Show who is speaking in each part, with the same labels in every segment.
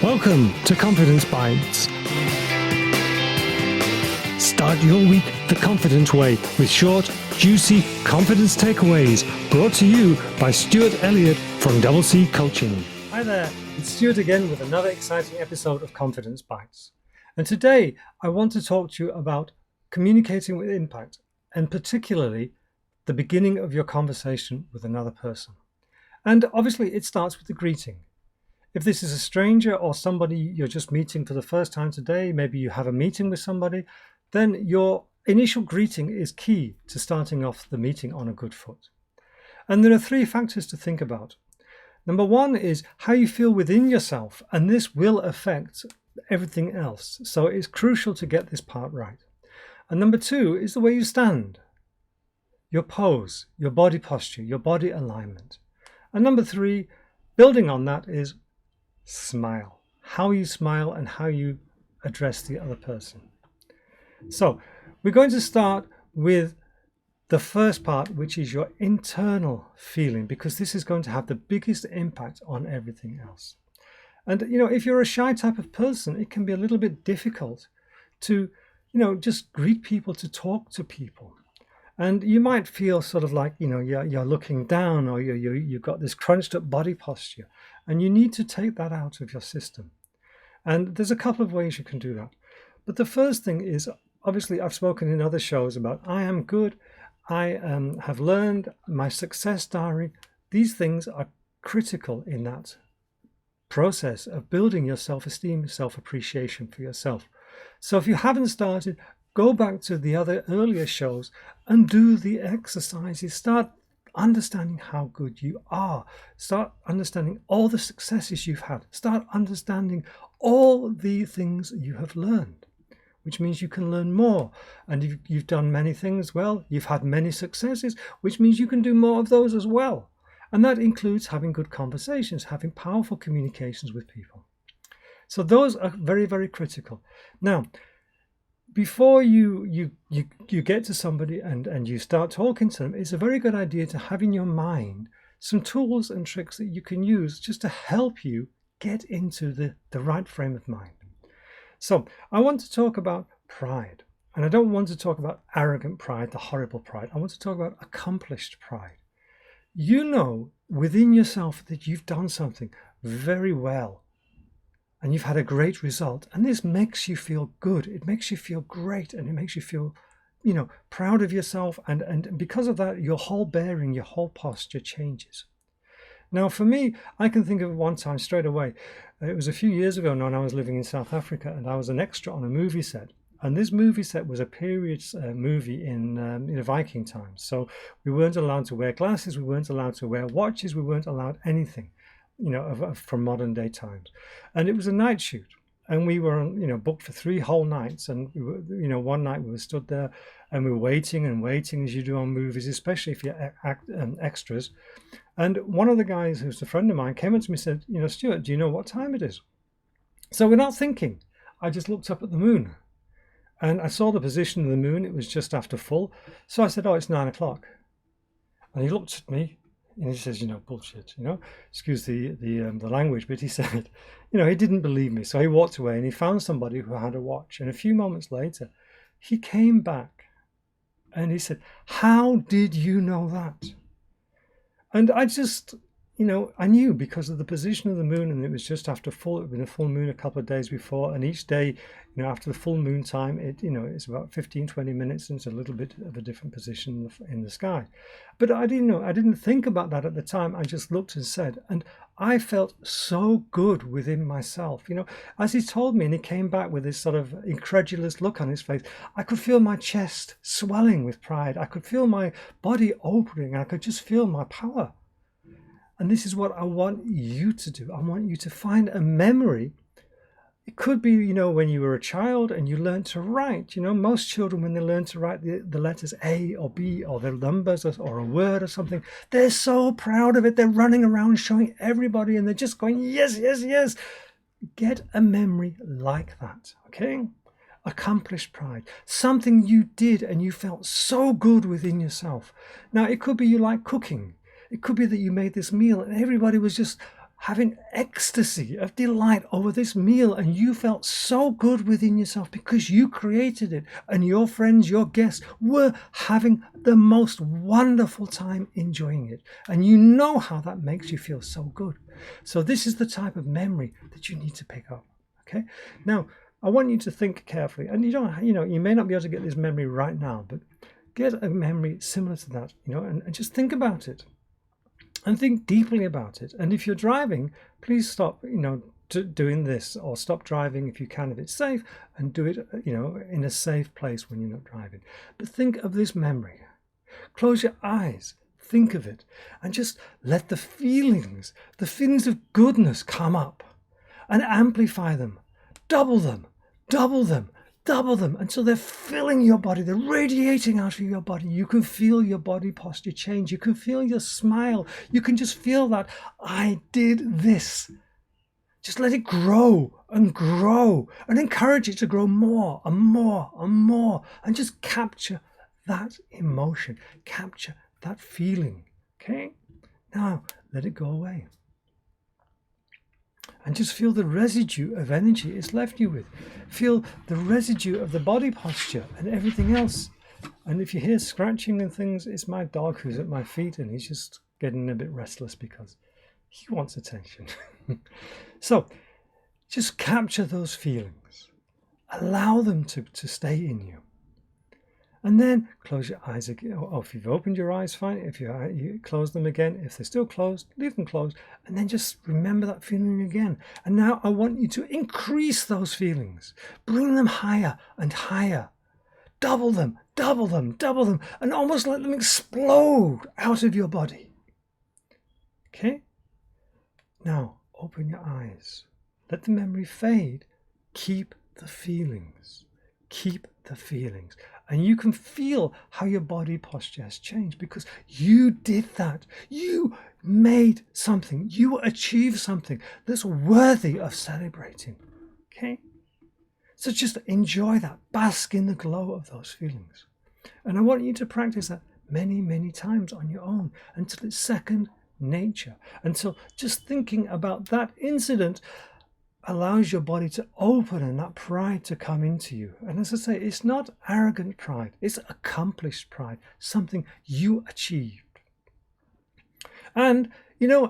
Speaker 1: Welcome to Confidence Bites. Start your week the confident way with short, juicy confidence takeaways brought to you by Stuart Elliott from Double C Coaching. Hi there, it's Stuart again with another exciting episode of Confidence Bites. And today I want to talk to you about communicating with impact, and particularly the beginning of your conversation with another person. And obviously it starts with the greeting. If this is a stranger or somebody you're just meeting for the first time today, maybe you have a meeting with somebody, then your initial greeting is key to starting off the meeting on a good foot. And there are three factors to think about. Number one is how you feel within yourself, and this will affect everything else. So it's crucial to get this part right. And number two is the way you stand, your pose, your body posture, your body alignment. And number three, building on that, is smile. How you smile and how you address the other person. So we're going to start with the first part, which is your internal feeling, because this is going to have the biggest impact on everything else. And, if you're a shy type of person, it can be a little bit difficult to, just greet people, to talk to people. And you might feel sort of like, you're looking down, or you've got this crunched up body posture, and you need to take that out of your system. And there's a couple of ways you can do that. But the first thing is, obviously, I've spoken in other shows about I am good, I have learned, my success diary. These things are critical in that process of building your self-esteem, self-appreciation for yourself. So if you haven't started, go back to the other earlier shows and do the exercises. Start understanding how good you are. Start understanding all the successes you've had. Start understanding all the things you have learned, which means you can learn more. And if you've done many things well, you've had many successes, which means you can do more of those as well. And that includes having good conversations, having powerful communications with people. So those are very, very critical. Now, before you get to somebody and you start talking to them, it's a very good idea to have in your mind some tools and tricks that you can use just to help you get into the right frame of mind. So I want to talk about pride. And I don't want to talk about arrogant pride, the horrible pride. I want to talk about accomplished pride. You know within yourself that you've done something very well, and you've had a great result, and this makes you feel good. It makes you feel great, and it makes you feel, proud of yourself. And because of that, your whole bearing, your whole posture changes. Now, for me, I can think of one time straight away. It was a few years ago now, and I was living in South Africa, and I was an extra on a movie set. And this movie set was a period movie in Viking times. So we weren't allowed to wear glasses, we weren't allowed to wear watches, we weren't allowed anything, from modern day times. And it was a night shoot. And we were, booked for 3 whole nights. And we were, one night we were stood there and we were waiting and waiting, as you do on movies, especially if you're extras. And one of the guys who's a friend of mine came up to me and said, Stuart, do you know what time it is? So without thinking, I just looked up at the moon. And I saw the position of the moon. It was just after full. So I said, it's 9 o'clock. And he looked at me and he says, bullshit, excuse the language, but he said, he didn't believe me. So he walked away and he found somebody who had a watch. And a few moments later, he came back and he said, how did you know that? And I just, I knew because of the position of the moon, and it was just after full. It had been a full moon a couple of days before, and each day, after the full moon time, it's about 15-20 minutes into a little bit of a different position in the sky. But I didn't think about that at the time. I just looked and said, and I felt so good within myself. As he told me, and he came back with this sort of incredulous look on his face, I could feel my chest swelling with pride. I could feel my body opening. I could just feel my power. And this is what I want you to do. I want you to find a memory. It could be, when you were a child and you learned to write. Most children, when they learn to write the letters A or B or their numbers or a word or something, they're so proud of it. They're running around showing everybody and they're just going, yes, yes, yes. Get a memory like that, okay? Accomplished pride. Something you did and you felt so good within yourself. Now, it could be you like cooking. It could be that you made this meal and everybody was just having ecstasy of delight over this meal, and you felt so good within yourself because you created it, and your friends, your guests were having the most wonderful time enjoying it, and you know how that makes you feel so good. So this is the type of memory that you need to pick up. Okay, now I want you to think carefully, and you may not be able to get this memory right now, but get a memory similar to that, and just think about it. And think deeply about it. And if you're driving, please stop, doing this, or stop driving if you can, if it's safe, and do it, in a safe place when you're not driving. But think of this memory. Close your eyes, think of it, and just let the feelings of goodness come up and amplify them, double them, double them, double them until they're filling your body, they're radiating out of your body. You can feel your body posture change. You can feel your smile. You can just feel that I did this. Just let it grow and encourage it to grow more and more and more, and just capture that emotion, capture that feeling. Okay? Now let it go away. And just feel the residue of energy it's left you with. Feel the residue of the body posture and everything else. And if you hear scratching and things, it's my dog who's at my feet, and he's just getting a bit restless because he wants attention. So just capture those feelings. Allow them to stay in you. And then close your eyes again. Or if you've opened your eyes, fine. If you close them again, if they're still closed, leave them closed. And then just remember that feeling again. And now I want you to increase those feelings. Bring them higher and higher. Double them, double them, double them. And almost let them explode out of your body. Okay? Now, open your eyes. Let the memory fade. Keep the feelings. Keep the feelings. And you can feel how your body posture has changed because you did that. You made something. You achieved something that's worthy of celebrating. Okay? So just enjoy that. Bask in the glow of those feelings. And I want you to practice that many, many times on your own until it's second nature. Until just thinking about that incident allows your body to open and that pride to come into you. And as I say, it's not arrogant pride, it's accomplished pride, something you achieved. And,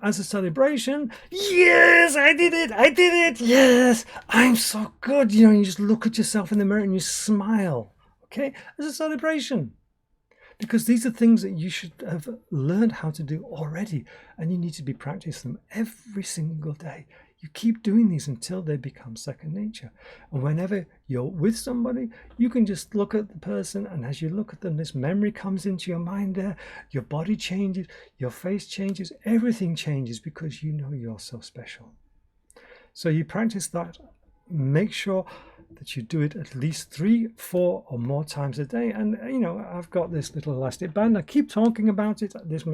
Speaker 1: as a celebration, yes, I did it, yes, I'm so good. You just look at yourself in the mirror and you smile, okay, as a celebration. Because these are things that you should have learned how to do already, and you need to be practicing them every single day. You keep doing these until they become second nature. And whenever you're with somebody, you can just look at the person, and as you look at them, this memory comes into your mind there, your body changes, your face changes, everything changes because you know you're so special. So you practice that. Make sure that you do it at least 3, 4 or more times a day. And I've got this little elastic band. I keep talking about it, this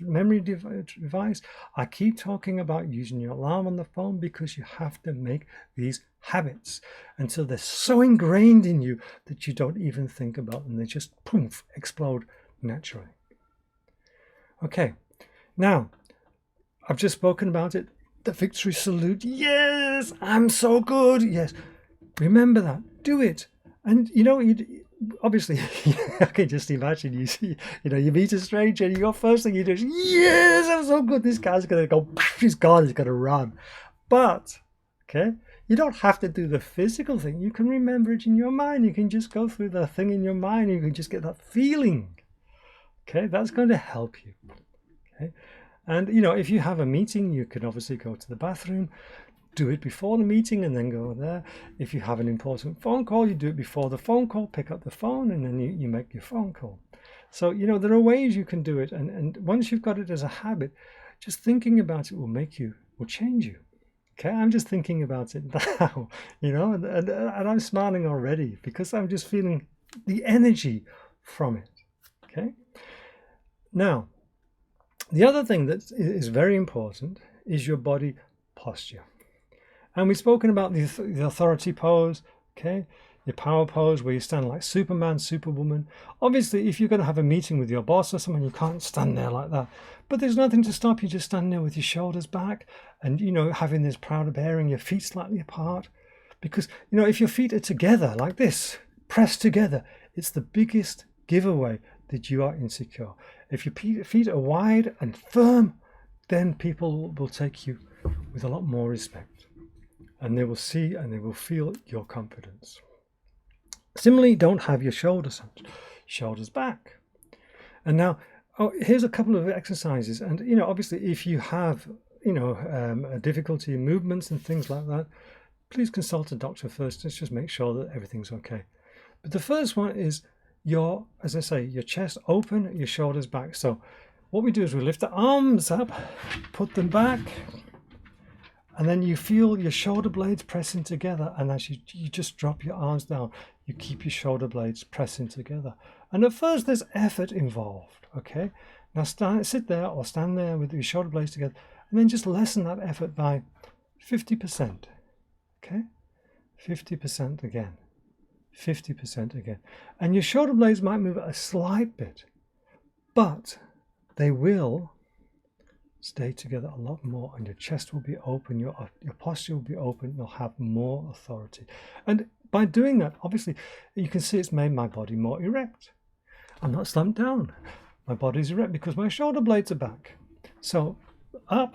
Speaker 1: memory device. I keep talking about using your alarm on the phone because you have to make these habits until they're so ingrained in you that you don't even think about them. They just poof, explode naturally. Okay, now I've just spoken about it. The victory salute. Yes, I'm so good. Yes, remember that. Do it. And obviously, I can just imagine you meet a stranger and your first thing you do is, yes, I'm so good. This guy's gonna go. He's gone. He's gonna run. But okay, you don't have to do the physical thing. You can remember it in your mind. You can just go through the thing in your mind. You can just get that feeling. Okay, that's going to help you. Okay. And, if you have a meeting, you can obviously go to the bathroom, do it before the meeting and then go there. If you have an important phone call, you do it before the phone call, pick up the phone, and then you make your phone call. So, there are ways you can do it. And once you've got it as a habit, just thinking about it will change you. Okay, I'm just thinking about it now, and I'm smiling already because I'm just feeling the energy from it. Okay. Now, the other thing that is very important is your body posture. And we've spoken about the authority pose, okay? your power pose where you stand like Superman, Superwoman. Obviously, if you're going to have a meeting with your boss or someone, you can't stand there like that. But there's nothing to stop you just standing there with your shoulders back and, having this proud bearing, your feet slightly apart. Because, if your feet are together like this, pressed together, it's the biggest giveaway that you are insecure. If your feet are wide and firm, then people will take you with a lot more respect. And they will see and they will feel your confidence. Similarly, don't have your shoulders back. And now, here's a couple of exercises. And, obviously, if you have, a difficulty in movements and things like that, please consult a doctor first. Let's just make sure that everything's okay. But the first one is your chest open, your shoulders back. So what we do is we lift the arms up, put them back, and then you feel your shoulder blades pressing together. And as you just drop your arms down, you keep your shoulder blades pressing together. And at first there's effort involved, okay? Now sit there or stand there with your shoulder blades together, and then just lessen that effort by 50%, okay? 50% again, 50% again. And your shoulder blades might move a slight bit, but they will stay together a lot more, and your chest will be open, your posture will be open, you'll have more authority. And by doing that, obviously, you can see it's made my body more erect. I'm not slumped down. My body's erect because my shoulder blades are back. So up,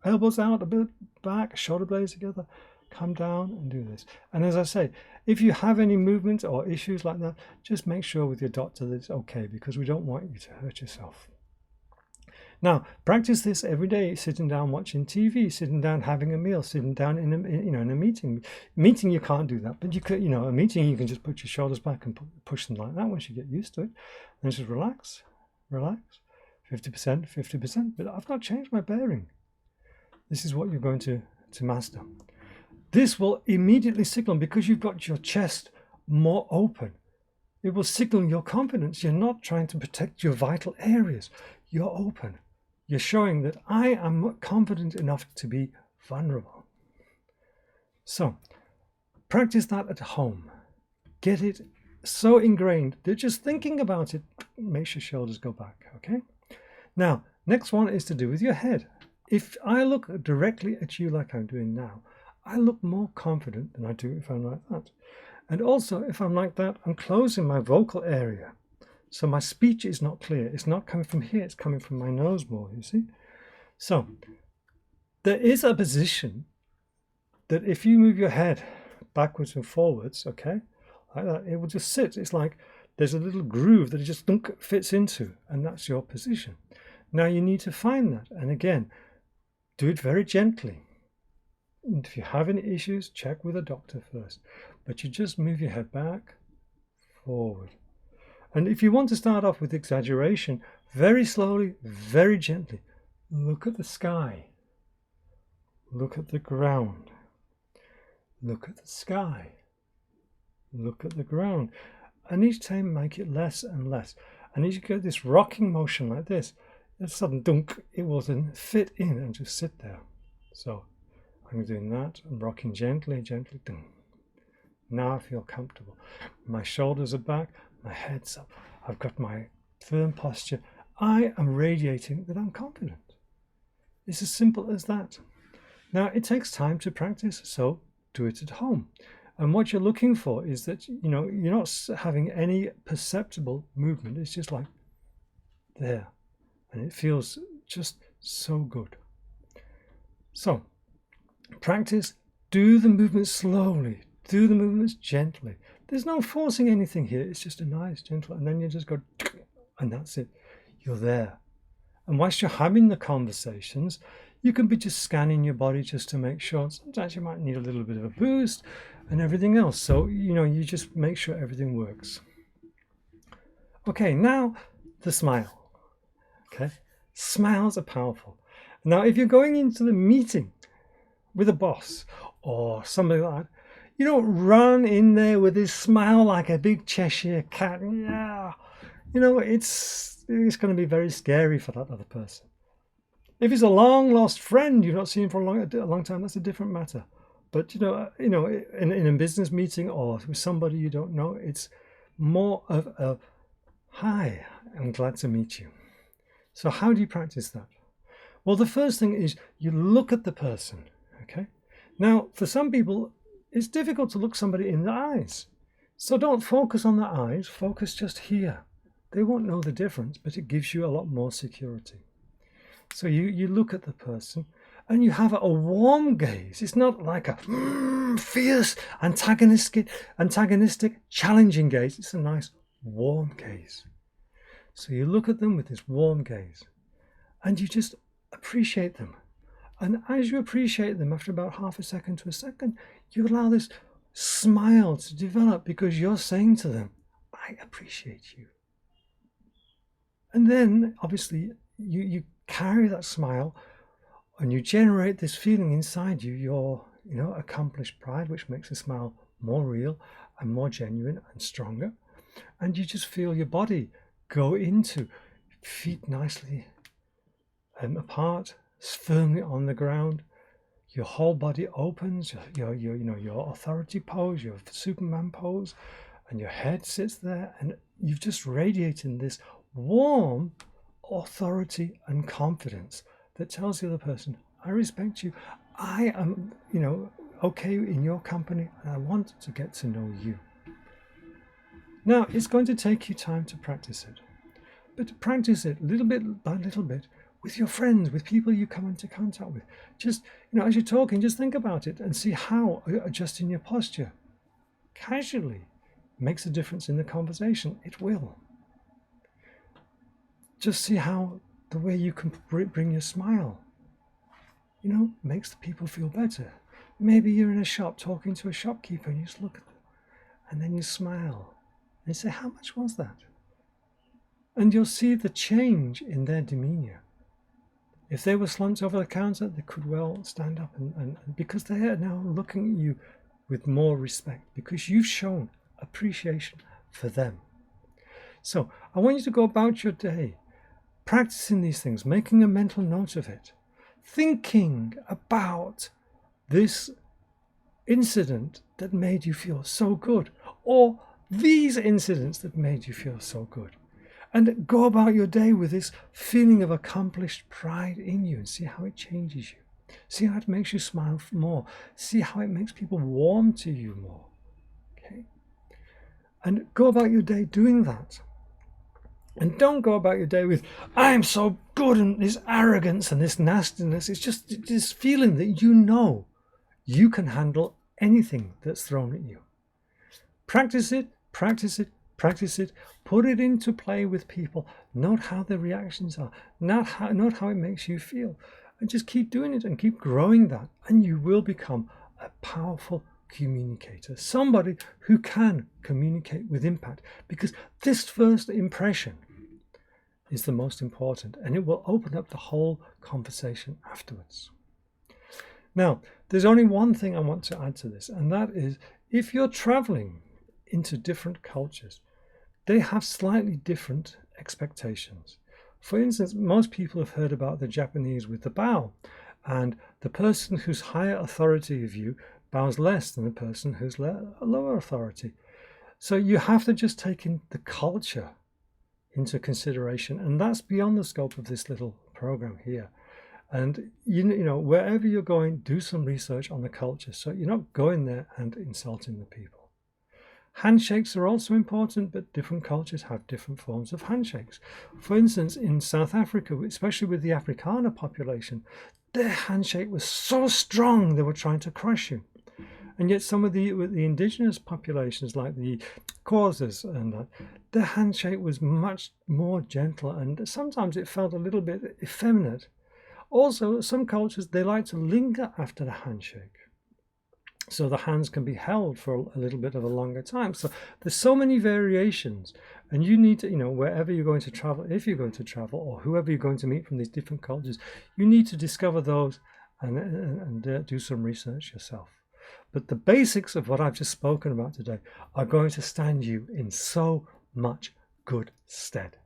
Speaker 1: elbows out, a bit back, shoulder blades together, come down and do this. And as I say, if you have any movement or issues like that, just make sure with your doctor that it's okay, because we don't want you to hurt yourself. Now, practice this every day, sitting down watching TV, sitting down having a meal, sitting down in a meeting. Meeting, you can't do that, but you could, a meeting, you can just put your shoulders back and push them like that once you get used to it. And just relax, 50%, 50%. But I've not changed my bearing. This is what you're going to master. This will immediately signal, because you've got your chest more open, it will signal your confidence. You're not trying to protect your vital areas. You're open. You're showing that I am confident enough to be vulnerable. So practice that at home. Get it so ingrained that just thinking about it makes your shoulders go back, okay? Now, next one is to do with your head. If I look directly at you like I'm doing now, I look more confident than I do if I'm like that. And also, if I'm like that, I'm closing my vocal area. So my speech is not clear. It's not coming from here. It's coming from my nose more, you see? So there is a position that if you move your head backwards and forwards, okay, like that, it will just sit. It's like there's a little groove that it just fits into, and that's your position. Now you need to find that. And again, do it very gently. And if you have any issues, check with a doctor first. But you just move your head back, forward. And if you want to start off with exaggeration, very slowly, very gently, look at the sky. Look at the ground. Look at the sky. Look at the ground. And each time make it less and less. And as you get this rocking motion like this, a sudden dunk, it will then fit in and just sit there. So I'm doing that. I'm rocking gently, gently. Dunk. Now I feel comfortable. My shoulders are back. My head's up. I've got my firm posture. I am radiating that I'm confident. It's as simple as that. Now, it takes time to practice, so do it at home. And what you're looking for is that, you're not having any perceptible movement. It's just like there. And it feels just so good. So, practice. Do the movements slowly. Do the movements gently. There's no forcing anything here. It's just a nice, gentle, and then you just go, and that's it. You're there. And whilst you're having the conversations, you can be just scanning your body just to make sure. Sometimes you might need a little bit of a boost and everything else. So, you just make sure everything works. Okay, now the smile. Okay, smiles are powerful. Now, if you're going into the meeting with a boss or somebody like that, you don't run in there with this smile like a big Cheshire cat. Yeah, it's going to be very scary for that other person. If it's a long lost friend you've not seen for a long time, that's a different matter. But in a business meeting or with somebody you don't know, it's more of a hi, I'm glad to meet you. So how do you practice that? Well, the first thing is you look at the person. Okay. Now, for some people, it's difficult to look somebody in the eyes. So don't focus on the eyes, focus just here. They won't know the difference, but it gives you a lot more security. So you look at the person and you have a warm gaze. It's not like a fierce, antagonistic, challenging gaze. It's a nice warm gaze. So you look at them with this warm gaze and you just appreciate them. And as you appreciate them, after about half a second to a second, you allow this smile to develop because you're saying to them, I appreciate you. And then obviously you carry that smile and you generate this feeling inside you, your accomplished pride, which makes the smile more real and more genuine and stronger. And you just feel your body go into feet nicely apart, firmly on the ground. Your whole body opens, your authority pose, your Superman pose, and your head sits there, and you've just radiated this warm authority and confidence that tells the other person, I respect you, I am, okay in your company, and I want to get to know you. Now, it's going to take you time to practice it, but practice it little bit by little bit with your friends, with people you come into contact with. Just, as you're talking, just think about it and see how adjusting your posture casually makes a difference in the conversation. It will. Just see how the way you can bring your smile, makes the people feel better. Maybe you're in a shop talking to a shopkeeper and you just look at them and then you smile and you say, how much was that? And you'll see the change in their demeanor. If they were slumped over the counter, they could well stand up and because they are now looking at you with more respect because you've shown appreciation for them. So I want you to go about your day practicing these things, making a mental note of it, thinking about this incident that made you feel so good, or these incidents that made you feel so good. And go about your day with this feeling of accomplished pride in you and see how it changes you. See how it makes you smile more. See how it makes people warm to you more. Okay? And go about your day doing that. And don't go about your day with, I'm so good, and this arrogance and this nastiness. It's just this feeling that you can handle anything that's thrown at you. Practice it, practice it, practice it. Put it into play with people. Note how their reactions are. Note how it makes you feel. And just keep doing it and keep growing that. And you will become a powerful communicator. Somebody who can communicate with impact. Because this first impression is the most important. And it will open up the whole conversation afterwards. Now, there's only one thing I want to add to this. And that is, if you're traveling into different cultures, they have slightly different expectations. For instance, most people have heard about the Japanese with the bow, and the person who's higher authority of you bows less than the person who's lower authority. So you have to just take in the culture into consideration, and that's beyond the scope of this little program here. And wherever you're going, do some research on the culture, so you're not going there and insulting the people. Handshakes are also important, but different cultures have different forms of handshakes. For instance, in South Africa, especially with the Afrikaner population, their handshake was so strong they were trying to crush you. And yet some of the indigenous populations, like the Xhosas and that, their handshake was much more gentle, and sometimes it felt a little bit effeminate. Also, some cultures, they like to linger after the handshake, so the hands can be held for a little bit of a longer time. So there's so many variations, and you need to, wherever you're going to travel, if you're going to travel, or whoever you're going to meet from these different cultures, you need to discover those and do some research yourself. But the basics of what I've just spoken about today are going to stand you in so much good stead.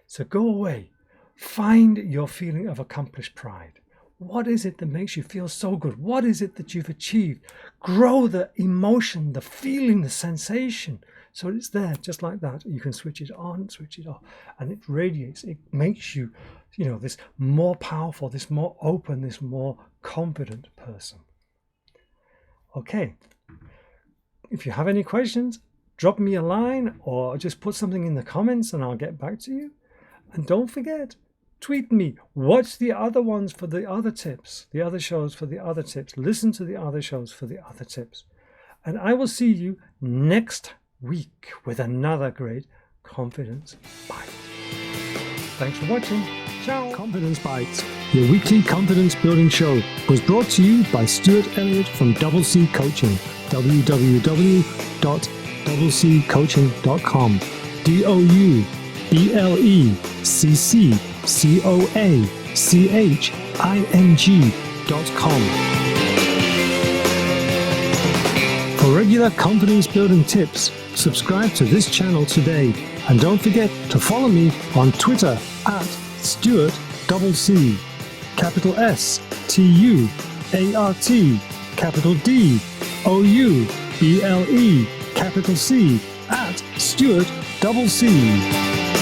Speaker 1: So go away, find your feeling of accomplished pride, What is it that makes you feel so good? What is it that you've achieved? Grow the emotion, the feeling, the sensation. So it's there just like that. You can switch it on, switch it off, and it radiates. It makes you, this more powerful, this more open, this more confident person. Okay. If you have any questions, drop me a line or just put something in the comments and I'll get back to you. And don't forget, tweet me. Watch the other ones for the other tips, the other shows for the other tips. Listen to the other shows for the other tips. And I will see you next week with another great Confidence Bite. Thanks for watching. Ciao. Confidence Bites, your weekly confidence building show, was brought to you by Stuart Elliott from Double C Coaching. www.doubleccoaching.com. DOUBLECCOACHING.com. For regular confidence building tips, subscribe to this channel today, and don't forget to follow me on Twitter at Stuart Double C, capital S T U A R T, capital D O U B L E, capital C, at Stuart Double C.